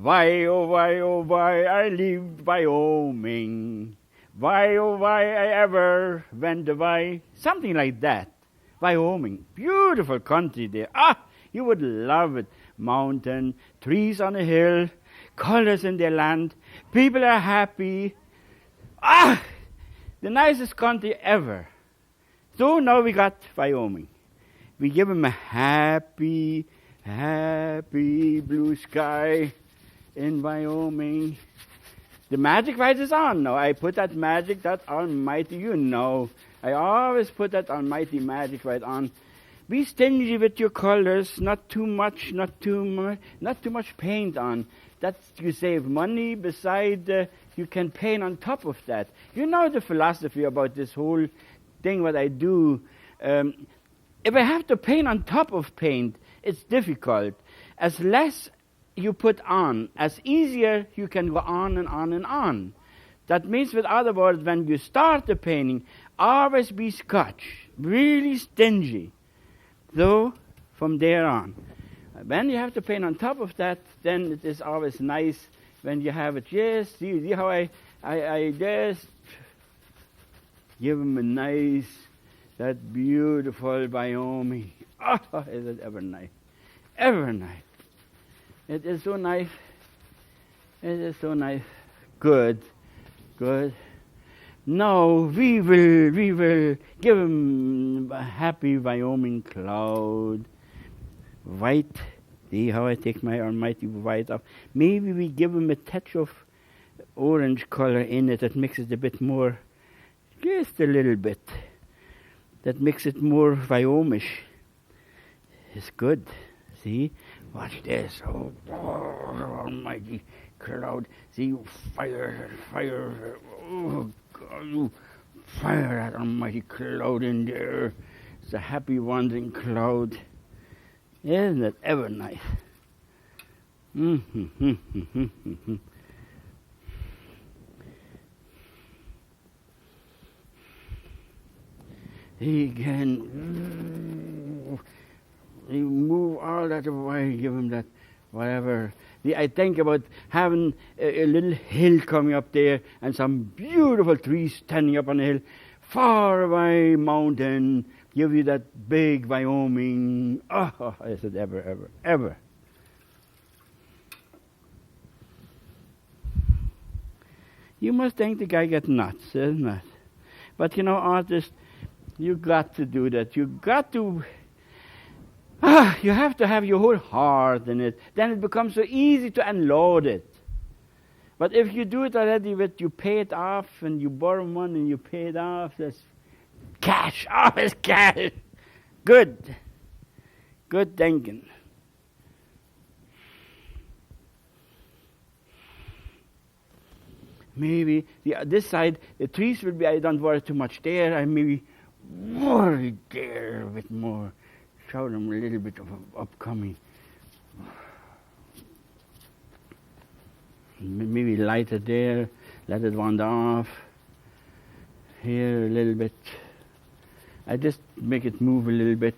Why, oh why, oh why I leave Wyoming? Why, oh why I ever went away? Something like that. Wyoming, beautiful country there. Ah, you would love it. Mountain, trees on a hill, colors in their land. People are happy. Ah, the nicest country ever. So now we got Wyoming. We give him a happy, happy blue sky in Wyoming. The magic light is on now. I put that magic, that almighty, you know. I always put that almighty magic light on. Be stingy with your colors, not too much, not too much paint on. That's you save money. Besides, you can paint on top of that. You know the philosophy about this whole thing. What I do, if I have to paint on top of paint, it's difficult. As less you put on, as easier you can go on and on and on. That means, with other words, when you start the painting, always be scotch, really stingy. So, from there on. When you have to paint on top of that, then it is always nice when you have it. Yes, see how I just give them a nice, that beautiful Wyoming. Oh, is it ever nice? Ever nice. It is so nice. It is so nice. Good. Good. Now we will give him a happy Wyoming cloud. White. See how I take my almighty white off. Maybe we give him a touch of orange color in it that makes it a bit more, just a little bit. That makes it more Wyomish. It's good. See? Watch this. Oh, almighty cloud. See, fire. Oh, God. Fire that almighty cloud in there. It's a happy wandering cloud. Isn't it ever nice? He can remove all that away, give him that whatever. I think about having a little hill coming up there and some beautiful trees standing up on the hill, far away mountain, give you that big Wyoming. Oh, is it ever. You must think the guy gets nuts, isn't it? But you know, artists, you got to do that. You got to, you have to have your whole heart in it. Then it becomes so easy to unload it. But if you do it already with, you pay it off and you borrow money and you pay it off, that's cash. Oh, it's cash. Good. Good thinking. Maybe this side, the trees will be, I don't worry too much there. I maybe worry there a bit more. Show them a little bit of upcoming. Maybe lighter there, let it wander off. Here a little bit. I just make it move a little bit.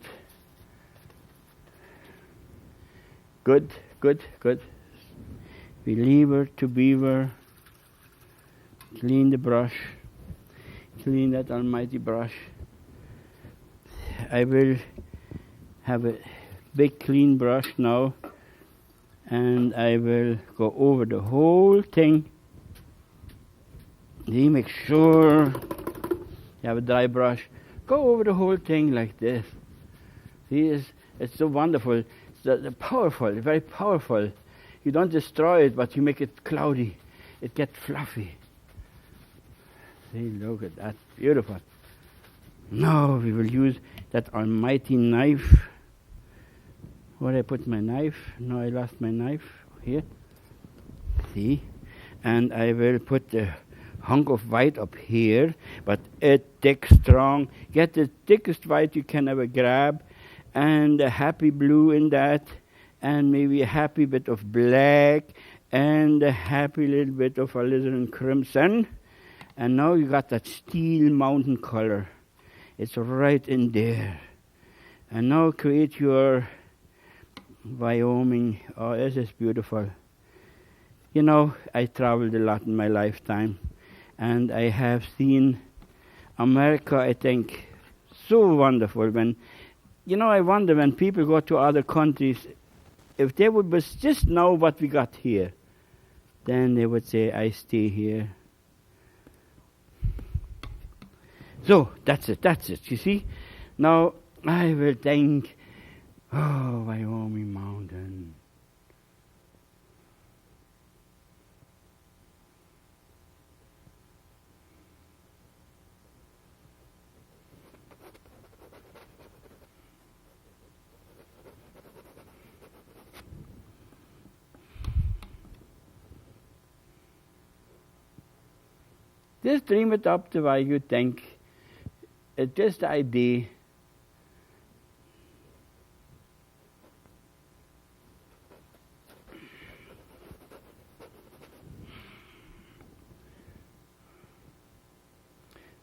Good. Believer to beaver. Clean the brush. Clean that almighty brush. I will have a big clean brush now, and I will go over the whole thing. Make sure you have a dry brush. Go over the whole thing like this. See, it's so wonderful. It's powerful, very powerful. You don't destroy it, but you make it cloudy. It gets fluffy. See, look at that. Beautiful. Now we will use that almighty knife. Where I put my knife? No, I lost my knife. Here. See? And I will put the hunk of white up here, but it thick, strong. Get the thickest white you can ever grab, and a happy blue in that, and maybe a happy bit of black, and a happy little bit of alizarin crimson. And now you got that steel mountain color. It's right in there. And now create your Wyoming. Oh, this is beautiful. You know, I traveled a lot in my lifetime, and I have seen America, I think, so wonderful. When, I wonder when people go to other countries, if they would just know what we got here, then they would say, I stay here. So, that's it, you see? Now, I will think, oh, Wyoming Mountain. Just dream it up the way you think. It's just the idea.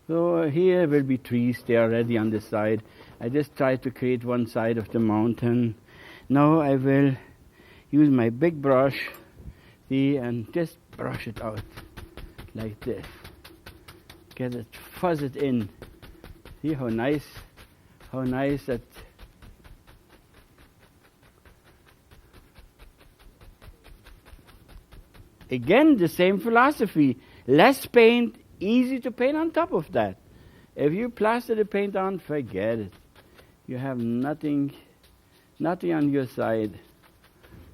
So here will be trees, they are ready on the side. I just try to create one side of the mountain. Now I will use my big brush, see, and just brush it out like this. Get it, fuzz it in. See how nice that. Again, the same philosophy. Less paint, easy to paint on top of that. If you plaster the paint on, forget it. You have nothing on your side.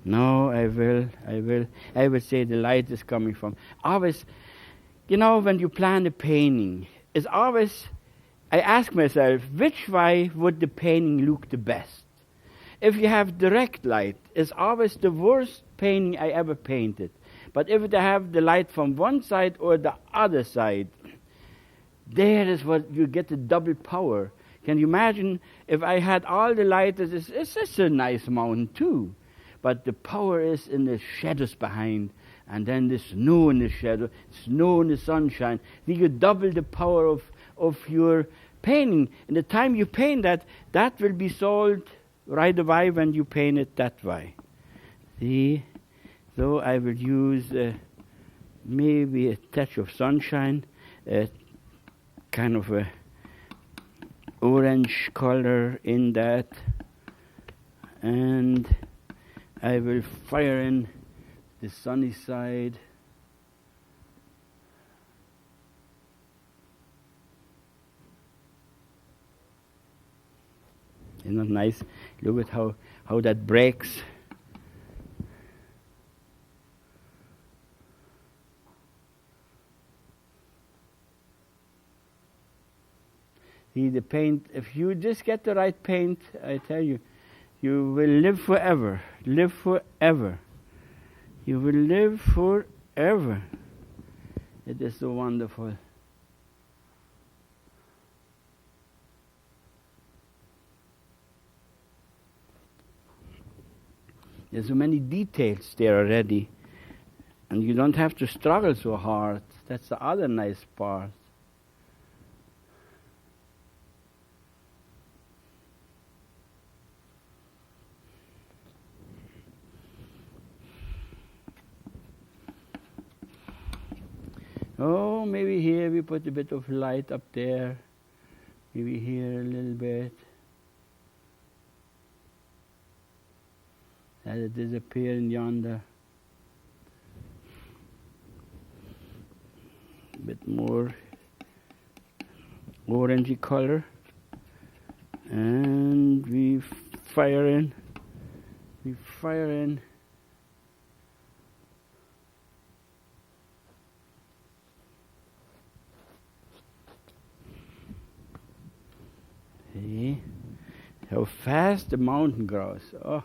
No, I will say the light is coming from. Always, when you plan a painting, it's always, I ask myself, which way would the painting look the best? If you have direct light, it's always the worst painting I ever painted. But if they have the light from one side or the other side, there is what you get the double power. Can you imagine if I had all the light? It's just a nice mountain too. But the power is in the shadows behind, and then the snow in the shadow, snow in the sunshine. Then you double the power of your painting. And the time you paint that will be sold right away when you paint it that way. See? So I will use maybe a touch of sunshine, kind of a orange color in that, and I will fire in the sunny side. Isn't that nice? Look at how that breaks. See, the paint, if you just get the right paint, I tell you, you will live forever. Live forever. You will live forever. It is so wonderful. There's so many details there already. And you don't have to struggle so hard. That's the other nice part. Oh, maybe here we put a bit of light up there. Maybe here a little bit. Let it disappear in yonder. A bit more orangey color. And we fire in. We fire in. See how fast the mountain grows. Oh.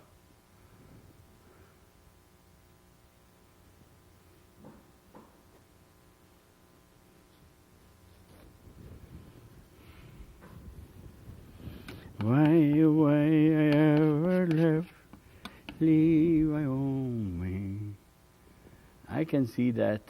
Why I ever left Wyoming? I can see that.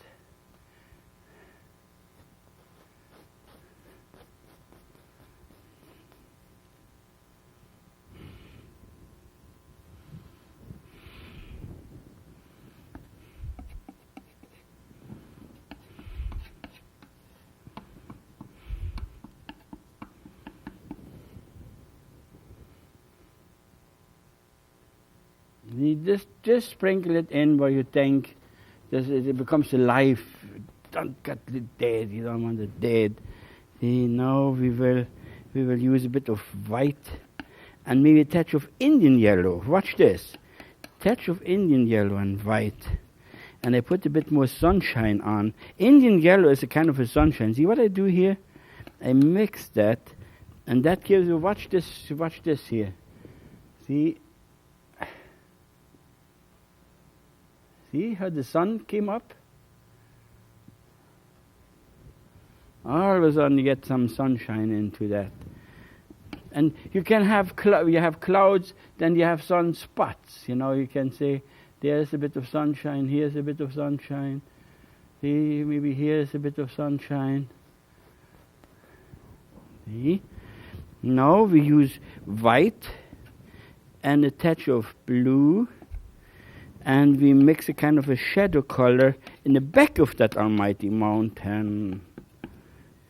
You just sprinkle it in where you think it becomes alive. Don't get it dead. You don't want it dead. See, now we will use a bit of white and maybe a touch of Indian yellow. Watch this. Touch of Indian yellow and white. And I put a bit more sunshine on. Indian yellow is a kind of a sunshine. See what I do here? I mix that, and that gives you, watch this here. See how the sun came up? All of a sudden you get some sunshine into that. And you can have you have clouds, then you have sun spots. You can say, there's a bit of sunshine, here's a bit of sunshine. See, maybe here's a bit of sunshine. See? Now we use white and a touch of blue, and we mix a kind of a shadow color in the back of that almighty mountain.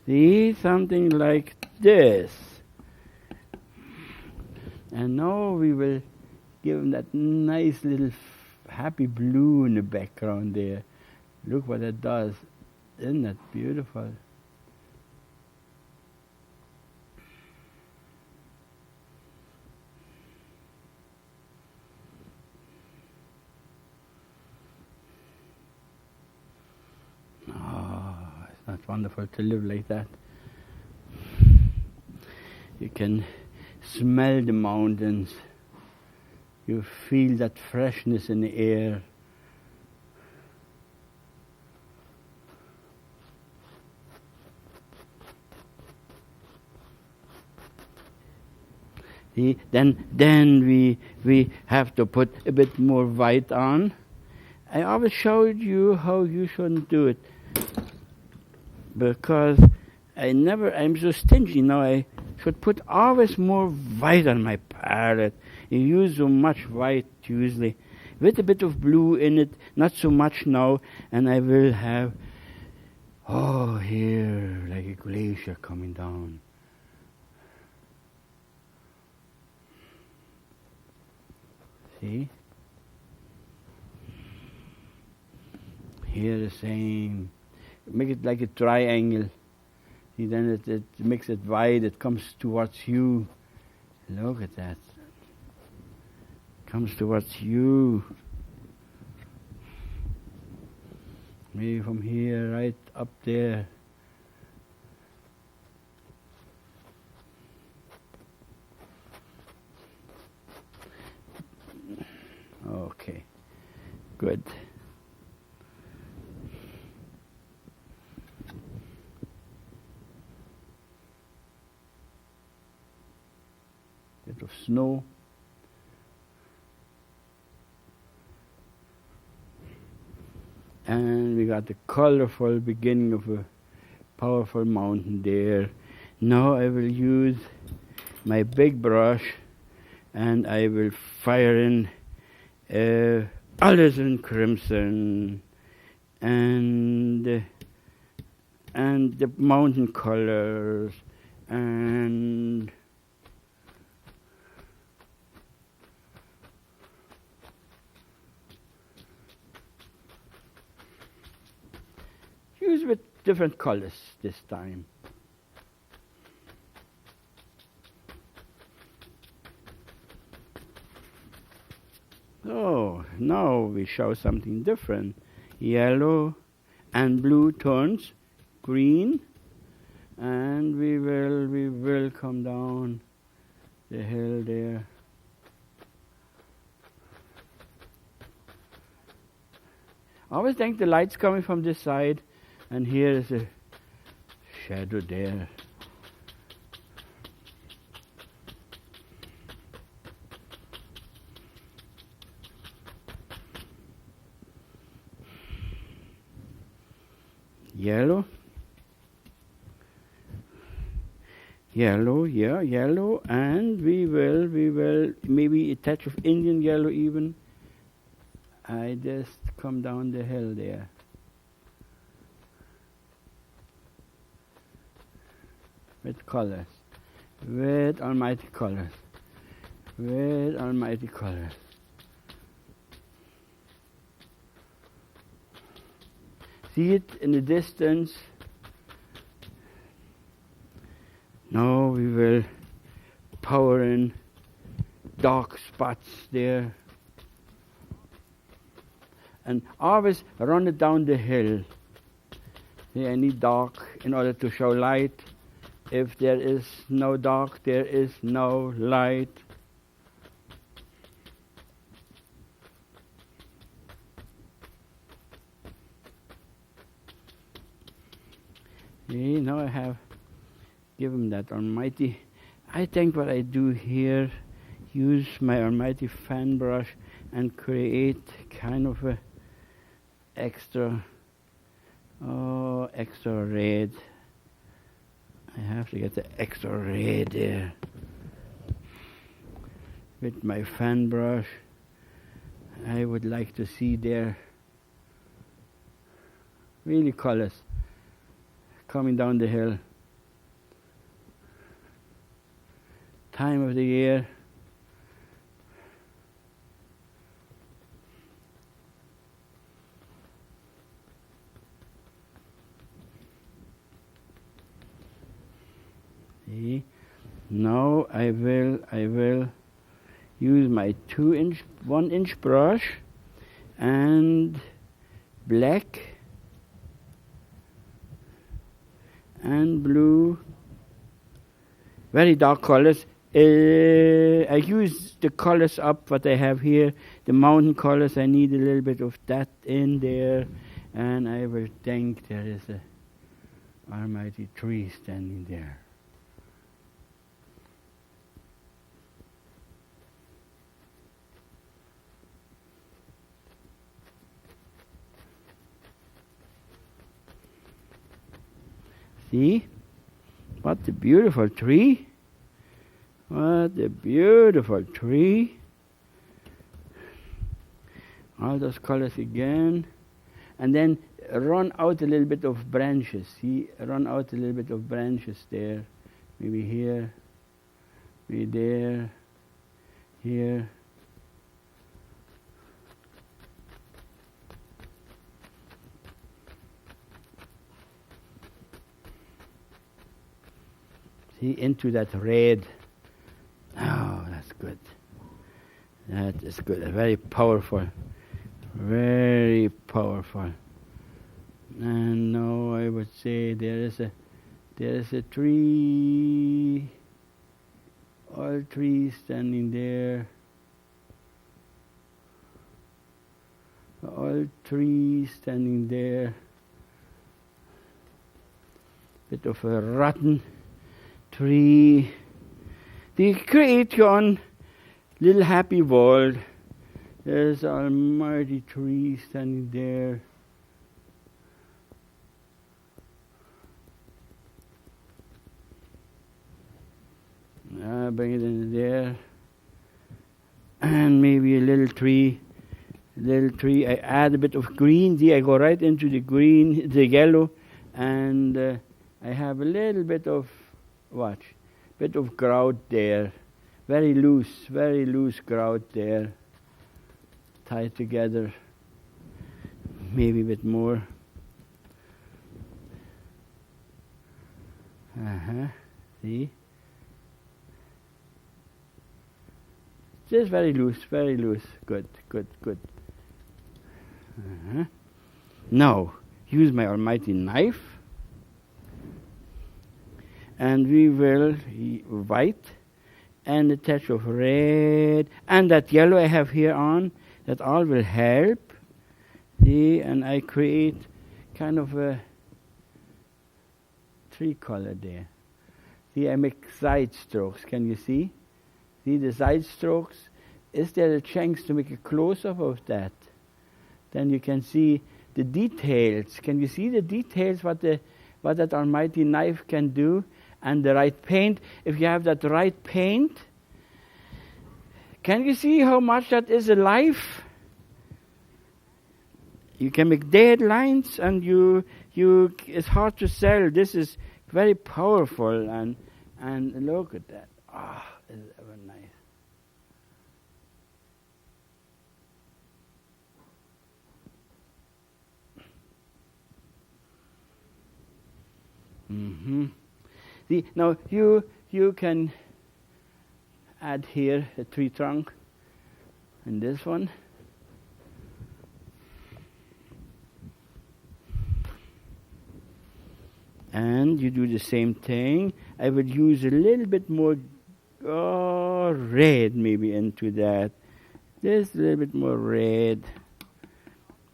See, something like this. And now we will give him that nice little happy blue in the background there. Look what it does. Isn't that beautiful? It's not wonderful to live like that. You can smell the mountains. You feel that freshness in the air. See, then we have to put a bit more white on. I always showed you how you shouldn't do it, because I'm so stingy now. I should put always more white on my palette. You use so much white usually, with a bit of blue in it, not so much now, and I will have, here, like a glacier coming down. See? Here the same. Make it like a triangle. See, then it makes it wide, it comes towards you. Look at that. Comes towards you. Maybe from here right up there. Okay, good. Bit of snow. And we got the colorful beginning of a powerful mountain there. Now I will use my big brush and I will fire in alizarin crimson and the mountain colors and use with different colors this time. Oh, now we show something different. Yellow and blue tones, green, and we will come down the hill there. I always think the light's coming from this side, and here is a shadow there. Yellow, yeah, yellow, and we will maybe a touch of Indian yellow even. I just come down the hill there. With colors, with almighty colors, with almighty colors. See it in the distance? Now we will power in dark spots there. And always run it down the hill. See, I need dark in order to show light. If there is no dark, there is no light. See, now I have given that Almighty. I think what I do here, use my Almighty fan brush and create kind of a extra red. I have to get the extra red there with my fan brush. I would like to see there really colors coming down the hill. Time of the year. See? Now I will use my 1-inch brush and black and blue, very dark colors. I use the colors up what I have here, the mountain colors. I need a little bit of that in there, and I will think there is a Almighty tree standing there. See? What a beautiful tree. What a beautiful tree. All those colors again. And then run out a little bit of branches. See? Run out a little bit of branches there. Maybe here. Maybe there. Here. See, into that red. Oh, that's good. That is good. Very powerful. Very powerful. And now I would say there is a tree. All trees standing there. All trees standing there. Bit of a rotten tree. They create your own little happy world. There's an almighty tree standing there. Bring it in there. And maybe a little tree. I add a bit of green. See, I go right into the green, the yellow, and I have a little bit of bit of grout there, very loose grout there, tied together, maybe a bit more. See? Just very loose, good. Now, use my almighty knife. And we will white and a touch of red and that yellow I have here on. That all will help. See, and I create kind of a tree color there. See, I make side strokes. Can you see? See the side strokes? Is there a chance to make a close-up of that? Then you can see the details. Can you see the details? What that almighty knife can do? And the right paint. If you have that right paint, can you see how much that is alive? You can make dead lines, and it's hard to sell. This is very powerful, and look at that. It's ever nice. See, now you can add here a tree trunk and this one. And you do the same thing. I would use a little bit more red maybe into that. Just a little bit more red.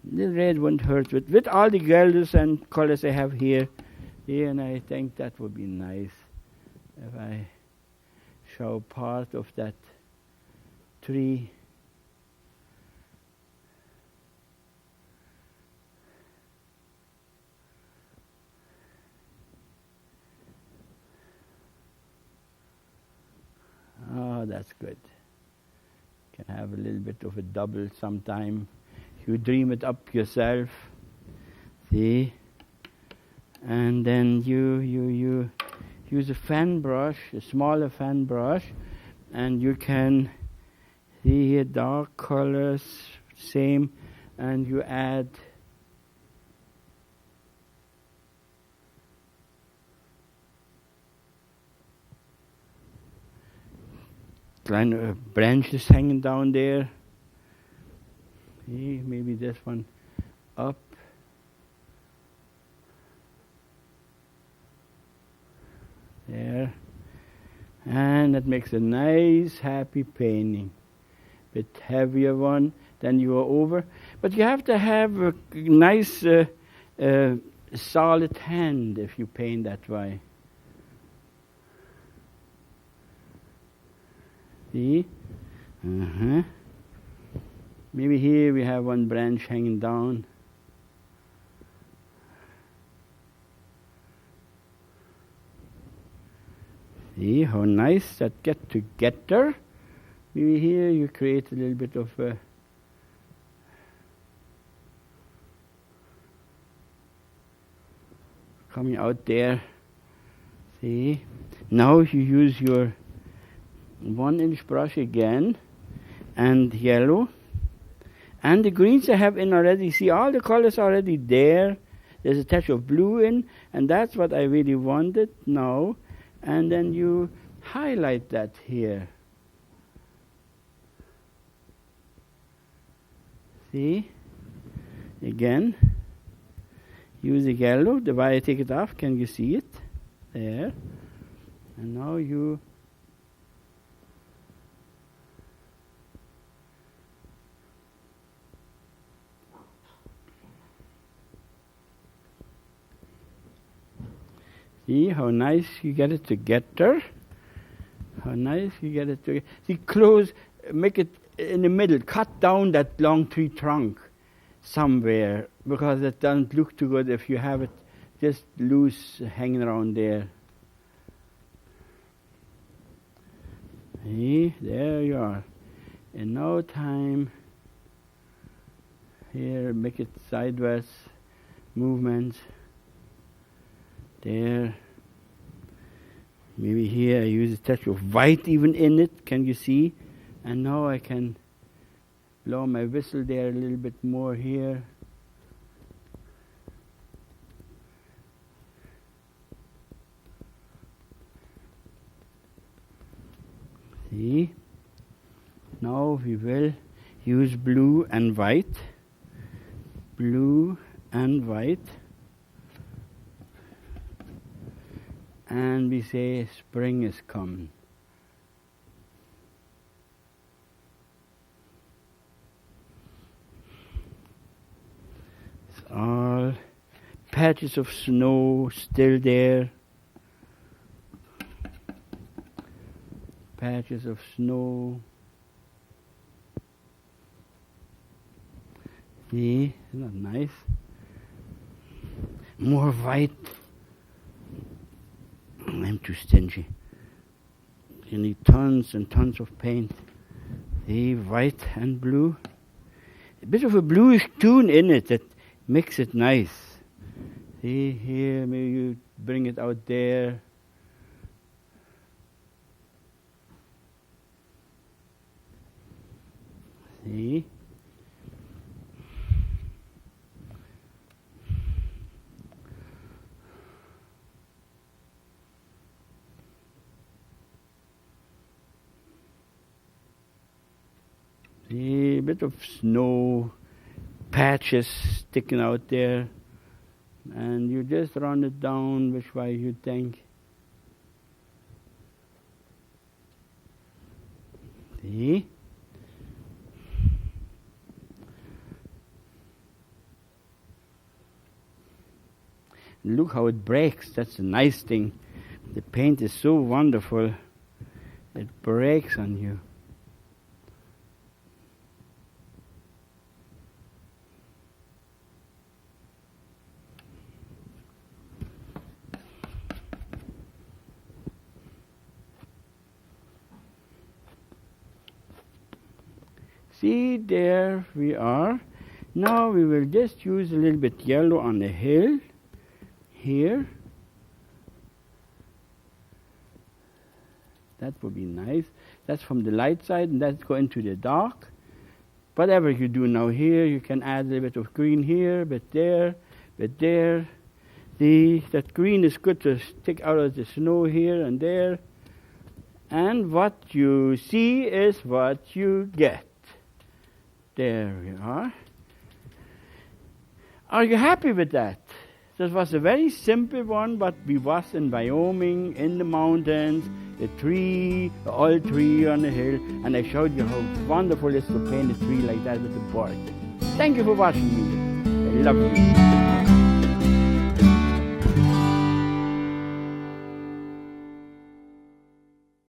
The red won't hurt with all the guelders and colors I have here. Yeah, and I think that would be nice if I show part of that tree. Oh, that's good. Can have a little bit of a double sometime. You dream it up yourself. See? And then you use a fan brush, a smaller fan brush, and you can see here dark colors, same, and you add kind of branches hanging down there. See, maybe this one up. There. And that makes a nice, happy painting. Bit heavier one than you are over. But you have to have a nice, solid hand if you paint that way. See? Maybe here we have one branch hanging down. See how nice that get together. Maybe here you create a little bit of coming out there. See? Now you use your 1-inch brush again and yellow. And the greens I have in already. See, all the colors are already there. There's a touch of blue in, and that's what I really wanted now. And then you highlight that here. See? Again. Use the yellow. The way I take it off, can you see it? There. And now you see how nice you get it together? How nice you get it together. See, close, make it in the middle. Cut down that long tree trunk somewhere, because it doesn't look too good if you have it just loose hanging around there. See, there you are. In no time, here, make it sideways movements. There. Maybe here I use a touch of white even in it. Can you see? And now I can blow my whistle there a little bit more here. See? Now we will use blue and white. Blue and white. And we say spring is come. It's all patches of snow still there. Patches of snow. See, isn't that nice? More white. I'm too stingy. You need tons and tons of paint. See, white and blue. A bit of a bluish tone in it that makes it nice. See, here, maybe you bring it out there. See? see a bit of snow patches sticking out there, and you just run it down which way you think. See? Look how it breaks. That's a nice thing. The paint is so wonderful. It breaks on you. See, there we are. Now we will just use a little bit yellow on the hill here. That would be nice. That's from the light side, and that's going to the dark. Whatever you do now here, you can add a little bit of green here, a bit there, a bit there. See, that green is good to stick out of the snow here and there. And what you see is what you get. There we are. Are you happy with that? This was a very simple one, but we was in Wyoming, in the mountains, the old tree on the hill, and I showed you how wonderful it is to paint a tree like that with a board. Thank you for watching me. I love you.